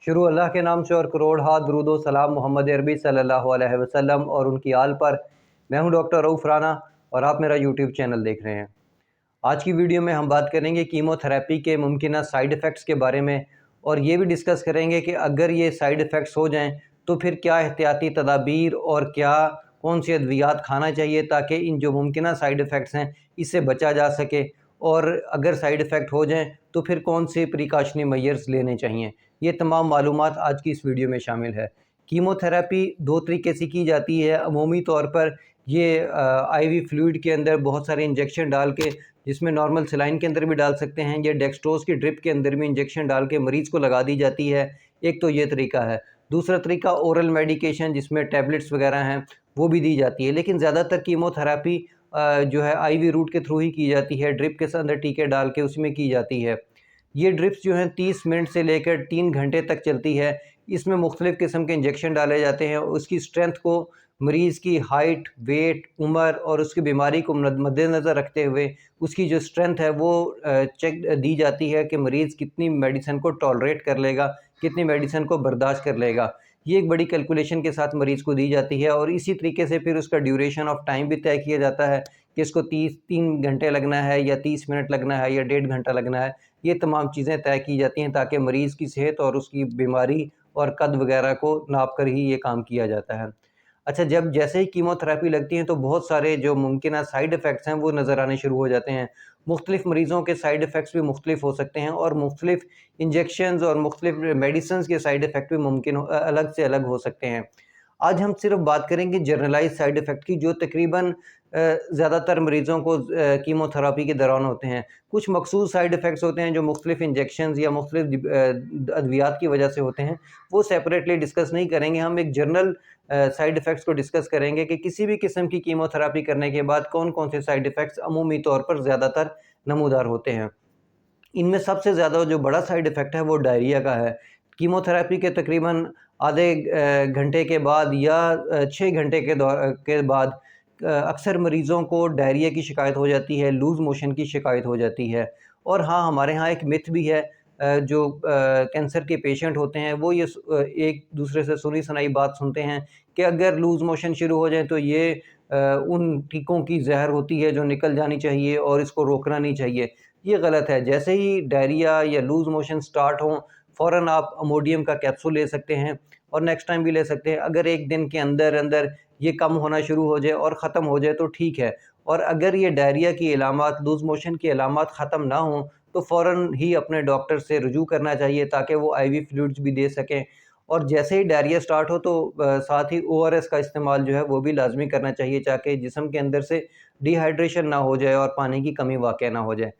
शुरू अल्लाह के नाम से और करोड़ हाथ दरूद व सलाम मोहम्मद अरबी सल्लल्लाहु अलैहि वसल्लम और उनकी आल पर। मैं हूं डॉक्टर रऊफ़ राना और आप मेरा यूट्यूब चैनल देख रहे हैं। आज की वीडियो में हम बात करेंगे कीमोथेरेपी के मुमकिन साइड इफ़ेक्ट्स के बारे में, और ये भी डिस्कस करेंगे कि अगर ये साइड इफ़ेक्ट्स हो जाएं तो फिर क्या एहतियाती तदाबीर और क्या कौन सी अद्वियात खाना चाहिए ताकि इन जो मुमकिन साइड इफ़ेक्ट्स हैं इससे बचा जा सके, और अगर साइड इफ़ेक्ट हो जाएं तो फिर कौन से प्रिकॉशनरी मेजर्स लेने चाहिए। ये तमाम मालूमात आज की इस वीडियो में शामिल है। कीमोथेरेपी दो तरीके से की जाती है। अमूमी तौर पर ये आईवी फ्लूइड के अंदर बहुत सारे इंजेक्शन डाल के, जिसमें नॉर्मल सलाइन के अंदर भी डाल सकते हैं, ये डेक्सट्रोज की ड्रिप के अंदर भी इंजेक्शन डाल के मरीज़ को लगा दी जाती है। एक तो ये तरीका है। दूसरा तरीका ओरल मेडिकेशन, जिसमें टैबलेट्स वगैरह हैं, वो भी दी जाती है। लेकिन ज़्यादातर कीमोथेरेपी जो है आईवी रूट के थ्रू ही की जाती है, ड्रिप के अंदर टीके डाल के उसमें की जाती है। ये ड्रिप्स जो हैं 30 मिनट से लेकर 3 घंटे तक चलती है। इसमें मुख्तलिफ़ किस्म के इंजेक्शन डाले जाते हैं। उसकी स्ट्रेंथ को मरीज़ की हाइट, वेट, उम्र और उसकी बीमारी को मद्देनज़र रखते हुए उसकी जो स्ट्रेंथ है वो चेक दी जाती है कि मरीज़ कितनी मेडिसिन को टॉलरेट कर लेगा, कितनी मेडिसिन को बर्दाश्त कर लेगा। ये एक बड़ी कैलकुलेशन के साथ मरीज़ को दी जाती है, और इसी तरीके से फिर उसका ड्यूरेशन ऑफ टाइम भी तय किया जाता है कि इसको 3 घंटे लगना है या 30 मिनट लगना है या 1.5 घंटा लगना है। ये तमाम चीज़ें तय की जाती हैं ताकि मरीज़ की सेहत और उसकी बीमारी और कद वगैरह को नाप कर ही ये काम किया जाता है। अच्छा, जब जैसे ही कीमोथेरेपी लगती है तो बहुत सारे जो मुमकिन साइड इफ़ेक्ट्स हैं वो नज़र आने शुरू हो जाते हैं। मुख्तलिफ़ मरीज़ों के साइड इफ़ेक्ट्स भी मुख्तलिफ़ हो सकते हैं, और मुख्तलिफ़ इंजेक्शंस और मुख्तलिफ़ मेडिसिन्स के साइड इफ़ेक्ट भी अलग से अलग हो सकते हैं। आज हम सिर्फ बात करेंगे जनरलाइज़ साइड इफ़ेक्ट की, जो तकरीबन ज़्यादातर मरीज़ों को कीमोथेरेपी के दौरान होते हैं। कुछ मखसूस साइड इफ़ेक्ट्स होते हैं जो मुख्तलिफ़ इंजेक्शंस या मुख्तलिफ़ अद्वियात की वजह से होते हैं, वो सेपरेटली डिस्कस नहीं करेंगे। हम एक जनरल साइड इफ़ेक्ट्स को डिस्कस करेंगे कि किसी भी किस्म की कीमोथेरेपी करने के बाद कौन-कौन से साइड इफ़ेक्ट्स अमूमी तौर पर ज़्यादातर नमूदार होते हैं। इनमें सबसे ज़्यादा जो बड़ा साइड इफ़ेक्ट है वो डायरिया का है। कीमोथेरेपी के तकरीबन आधे घंटे के बाद या 6 घंटे के बाद अक्सर मरीज़ों को डायरिया की शिकायत हो जाती है, लूज़ मोशन की शिकायत हो जाती है। और हाँ, हमारे यहाँ एक मिथ भी है, जो कैंसर के पेशेंट होते हैं वो ये एक दूसरे से सुनी सुनाई बात सुनते हैं कि अगर लूज़ मोशन शुरू हो जाए तो ये उन टीकों की ज़हर होती है जो निकल जानी चाहिए और इसको रोकना नहीं चाहिए। ये गलत है। जैसे ही डायरिया या लूज़ मोशन स्टार्ट हों, फ़ौरन आप अमोडियम का कैप्सूल ले सकते हैं, और नेक्स्ट टाइम भी ले सकते हैं। अगर एक दिन के अंदर अंदर ये कम होना शुरू हो जाए और ख़त्म हो जाए तो ठीक है, और अगर ये डायरिया की अलामात, लूज़ मोशन की अलामात ख़त्म ना हों तो फ़ौरन ही अपने डॉक्टर से रुजू करना चाहिए ताकि वो आईवी फ्लूइड्स भी दे सकें। और जैसे ही डायरिया स्टार्ट हो तो साथ ही ओआरएस का इस्तेमाल जो है वो भी लाज़मी करना चाहिए, ताकि जिस्म के अंदर से डिहाइड्रेशन ना हो जाए और पानी की कमी वाक़या ना हो जाए।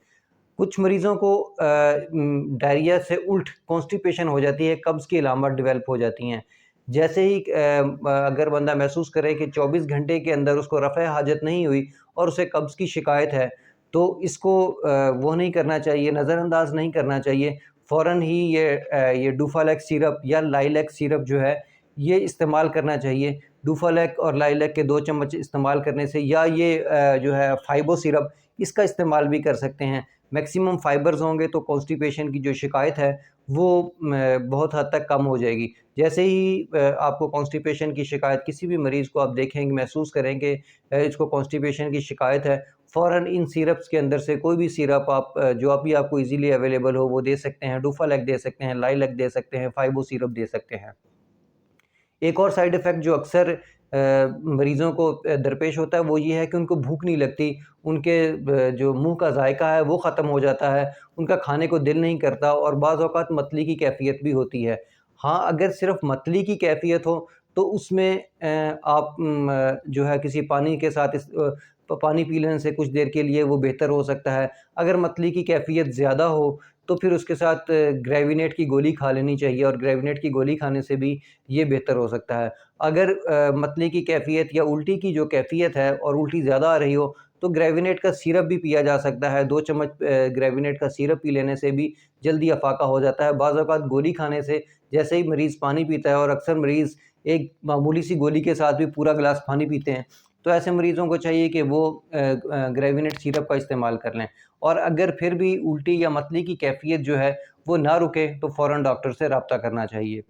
कुछ मरीज़ों को डायरिया से उल्ट कॉन्स्टिपेशन हो जाती है, कब्ज़ की अलामत डेवलप हो जाती हैं। जैसे ही अगर बंदा महसूस करे कि 24 घंटे के अंदर उसको रफ़े हाजत नहीं हुई और उसे कब्ज़ की शिकायत है, तो इसको वो नहीं करना चाहिए, नज़रअंदाज नहीं करना चाहिए। फ़ौरन ही ये डुफालेक सिरप या लाइलैक सिरप जो है, ये इस्तेमाल करना चाहिए। डुफालेक और लाइलैक के 2 चम्मच इस्तेमाल करने से, या ये जो है फ़ाइबो सिरप, इसका इस्तेमाल भी कर सकते हैं। मैक्सिमम फ़ाइबर्स होंगे तो कॉन्स्टिपेशन की जो शिकायत है वो बहुत हद तक कम हो जाएगी। जैसे ही आपको कॉन्स्टिपेशन की शिकायत, किसी भी मरीज़ को आप देखेंगे, महसूस करेंगे इसको कॉन्स्टिपेशन की शिकायत है, फ़ौरन इन सिरप्स के अंदर से कोई भी सिरप आप जो अभी आपको ईज़िली अवेलेबल हो वो दे सकते हैं। डुफालेक दे सकते हैं, लाइलैक दे सकते हैं, फ़ाइबो सिरप दे सकते हैं। एक और साइड इफ़ेक्ट जो अक्सर मरीज़ों को दरपेश होता है वो ये है कि उनको भूख नहीं लगती, उनके जो मुँह का ज़ायक़ा है वो ख़त्म हो जाता है, उनका खाने को दिल नहीं करता, और बाज़ औक़ात मतली की कैफ़ियत भी होती है। हाँ, अगर सिर्फ़ मतली की कैफ़ियत हो तो उसमें आप जो है किसी पानी के साथ पानी पी लेने से कुछ देर के लिए वो बेहतर हो सकता है। अगर मतली की कैफ़ियत ज़्यादा हो तो फिर उसके साथ ग्रेविनेट की गोली खा लेनी चाहिए, और ग्रेविनेट की गोली खाने से भी ये बेहतर हो सकता है। अगर मतली की कैफ़ियत या उल्टी की जो कैफ़ियत है और उल्टी ज़्यादा आ रही हो तो ग्रेविनेट का सिरप भी पिया जा सकता है। 2 चम्मच ग्रेविनेट का सिरप पी लेने से भी जल्दी अफ़ाक़ा हो जाता है। बाज़ औक़ात गोली खाने से, जैसे ही मरीज़ पानी पीता है, और अक्सर मरीज़ एक मामूली सी गोली के साथ भी पूरा गिलास पानी पीते हैं, तो ऐसे मरीज़ों को चाहिए कि वो ग्रेविनेट सिरप का इस्तेमाल कर लें। और अगर फिर भी उल्टी या मतली की कैफ़ियत जो है वो ना रुके तो फ़ौरन डॉक्टर से रब्ता करना चाहिए।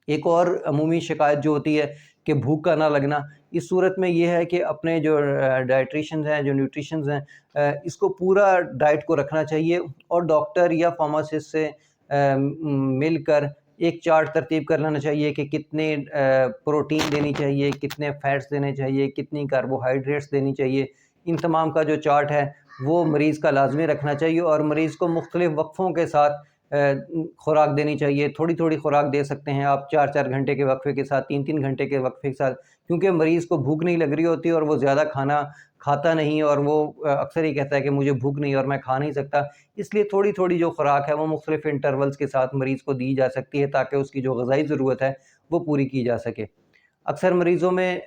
एक और अमूमी शिकायत जो होती है कि भूख का ना लगना, इस सूरत में ये है कि अपने जो डाइट्रिशियंस हैं, जो न्यूट्रिशंस हैं, इसको पूरा डाइट को रखना चाहिए और डॉक्टर या फार्मासिस्ट से मिलकर एक चार्ट तरतीब कर लेना चाहिए कि कितने प्रोटीन देनी चाहिए, कितने फैट्स देने चाहिए, कितनी कार्बोहाइड्रेट्स देनी चाहिए। इन तमाम का जो चार्ट है वो मरीज़ का लाजमी रखना चाहिए और मरीज़ को मुख्तलिफ़ वक्फ़ों के साथ खुराक देनी चाहिए। थोड़ी थोड़ी खुराक दे सकते हैं आप 4-4 घंटे के वक्फे के साथ, 3-3 घंटे के वक्फे के साथ, क्योंकि मरीज़ को भूख नहीं लग रही होती और वो ज़्यादा खाना खाता नहीं और वो अक्सर ही कहता है कि मुझे भूख नहीं और मैं खा नहीं सकता। इसलिए थोड़ी थोड़ी जो खुराक है वो मुख्तलिफ़ इंटरवल्स के साथ मरीज़ को दी जा सकती है ताकि उसकी जो ग़िज़ाई ज़रूरत है वो पूरी की जा सके। अक्सर मरीज़ों में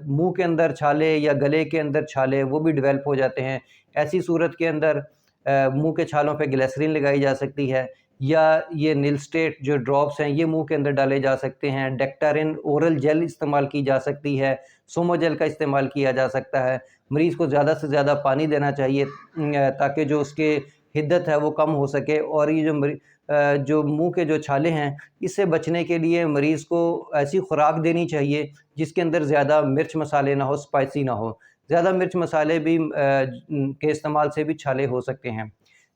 मुँह के अंदर छाले या गले के अंदर छाले वो भी डेवलप हो जाते हैं। ऐसी सूरत के अंदर मुँह के छालों पे ग्लिसरीन लगाई जा सकती है या ये निलस्टेट जो ड्रॉप्स हैं ये मुंह के अंदर डाले जा सकते हैं। डेक्टारिन ओरल जेल इस्तेमाल की जा सकती है, सोमोजेल का इस्तेमाल किया जा सकता है। मरीज़ को ज़्यादा से ज़्यादा पानी देना चाहिए ताकि जो उसके हिद्दत है वो कम हो सके और ये जो मुंह के जो छाले हैं इससे बचने के लिए मरीज़ को ऐसी खुराक देनी चाहिए जिसके अंदर ज़्यादा मिर्च मसाले ना हो, स्पाइसी ना हो। ज़्यादा मिर्च मसाले भी के इस्तेमाल से भी छाले हो सकते हैं।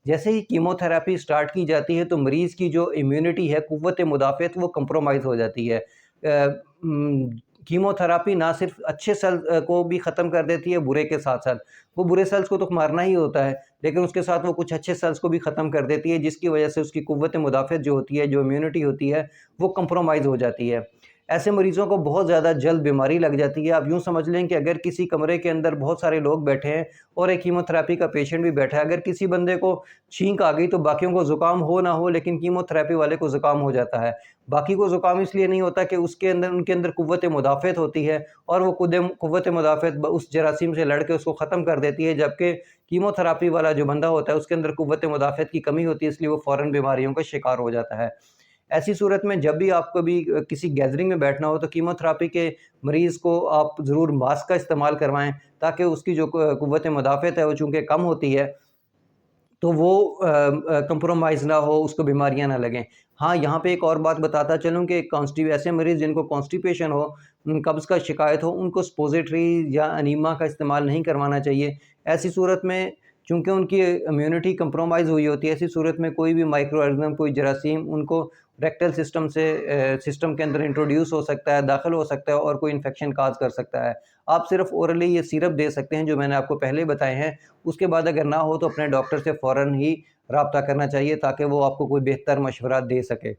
जैसे ही कीमोथेरेपी स्टार्ट की जाती है तो मरीज़ की जो इम्यूनिटी है, क़ुव्वत मुदाफ़अत वो कंप्रोमाइज़ हो जाती है। कीमोथेरेपी ना सिर्फ अच्छे सेल को भी ख़त्म कर देती है बुरे के साथ-साथ। वो बुरे सेल्स को तो मारना ही होता है, लेकिन उसके साथ वो कुछ अच्छे सेल्स को भी ख़त्म कर देती है जिसकी वजह से उसकी क़ुव्वत मुदाफ़अत जो होती है, जो इम्यूनिटी होती है, वो कंप्रोमाइज़ हो जाती है। ऐसे मरीज़ों को बहुत ज़्यादा जल्द बीमारी लग जाती है। आप यूँ समझ लें कि अगर किसी कमरे के अंदर बहुत सारे लोग बैठे हैं और एक कीमोथेरेपी का पेशेंट भी बैठा है, अगर किसी बंदे को छींक आ गई तो बाकियों को ज़ुकाम हो ना हो, लेकिन कीमोथेरेपी वाले को ज़ुकाम हो जाता है। बाकी को ज़ुकाम इसलिए नहीं होता कि उनके अंदर क़ुव्वत मुदाफ़अत होती है और वो क़ुव्वत मुदाफ़अत उस जरासीम से लड़ के उसको ख़त्म कर देती है, जबकि कीमोथेरेपी वाला जो बंदा होता है उसके अंदर क़ुव्वत मुदाफ़अत की कमी होती है, इसलिए वो फ़ौरन बीमारियों का शिकार हो जाता है। ऐसी सूरत में जब भी आपको भी किसी गैदरिंग में बैठना हो तो कीमोथेरेपी के मरीज़ को आप ज़रूर मास्क का इस्तेमाल करवाएँ ताकि उसकी जो क़ुव्वत मुदाफ़अत है वो चूँकि कम होती है तो वो कंप्रोमाइज़ ना हो, उसको बीमारियाँ ना लगें। हाँ, यहाँ पे एक और बात बताता चलूँ कि ऐसे मरीज़ जिनको कॉन्स्टिपेशन हो, कब्ज़ का शिकायत हो, उनको सपोज़िटरी या अनीमा का इस्तेमाल नहीं करवाना चाहिए। ऐसी सूरत में चूँकि उनकी इम्यूनिटी कंप्रोमाइज़ हुई होती है, ऐसी सूरत में कोई भी माइक्रो ऑर्गेनिज़्म, कोई जरासीम उनको रेक्टल सिस्टम के अंदर इंट्रोड्यूस हो सकता है, दाखिल हो सकता है और कोई इन्फेक्शन काज़ कर सकता है। आप सिर्फ ओरली ये सिरप दे सकते हैं जो मैंने आपको पहले बताए हैं। उसके बाद अगर ना हो तो अपने डॉक्टर से फ़ौरन ही राब्ता करना चाहिए ताकि वो आपको कोई बेहतर मशवरा दे सके।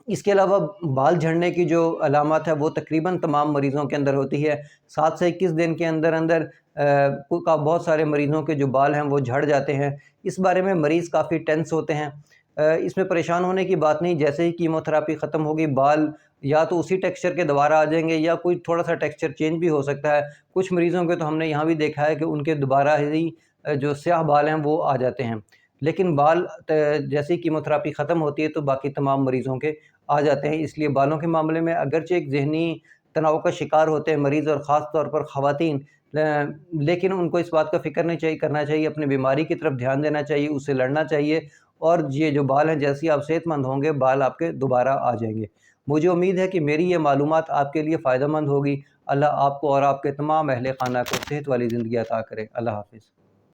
इसके अलावा बाल झड़ने की जो अलामत है वो तकरीबन तमाम मरीज़ों के अंदर होती है। 7 से 21 दिन के अंदर बहुत सारे मरीज़ों के जो बाल हैं वो झड़ जाते हैं। इस बारे में मरीज़ काफ़ी टेंस होते हैं। इसमें परेशान होने की बात नहीं, जैसे ही कीमोथेरेपी ख़त्म होगी बाल या तो उसी टेक्सचर के दोबारा आ जाएंगे या कोई थोड़ा-सा टेक्सचर चेंज भी हो सकता है। कुछ मरीज़ों के तो हमने यहाँ भी देखा है कि उनके दोबारा ही जो स्याह बाल हैं वो आ जाते हैं। लेकिन बाल जैसे ही कीमोथेरेपी ख़त्म होती है तो बाकी तमाम मरीज़ों के आ जाते हैं। इसलिए बालों के मामले में अगरचे एक ज़हनी तनाव का शिकार होते हैं मरीज़ और ख़ास तौर पर ख़वातीन, लेकिन उनको इस बात का फ़िक्र नहीं करना चाहिए, अपनी बीमारी की तरफ ध्यान देना चाहिए, उससे लड़ना चाहिए और ये जो बाल हैं जैसे ही आप सेहतमंद होंगे बाल आपके दोबारा आ जाएँगे। मुझे उम्मीद है कि मेरी ये मालूमात आपके लिए फ़ायदेमंद होगी। अल्लाह आपको और आपके तमाम अहले ख़ाना को सेहत वाली ज़िंदगी अता करे। अल्लाह हाफ़िज़।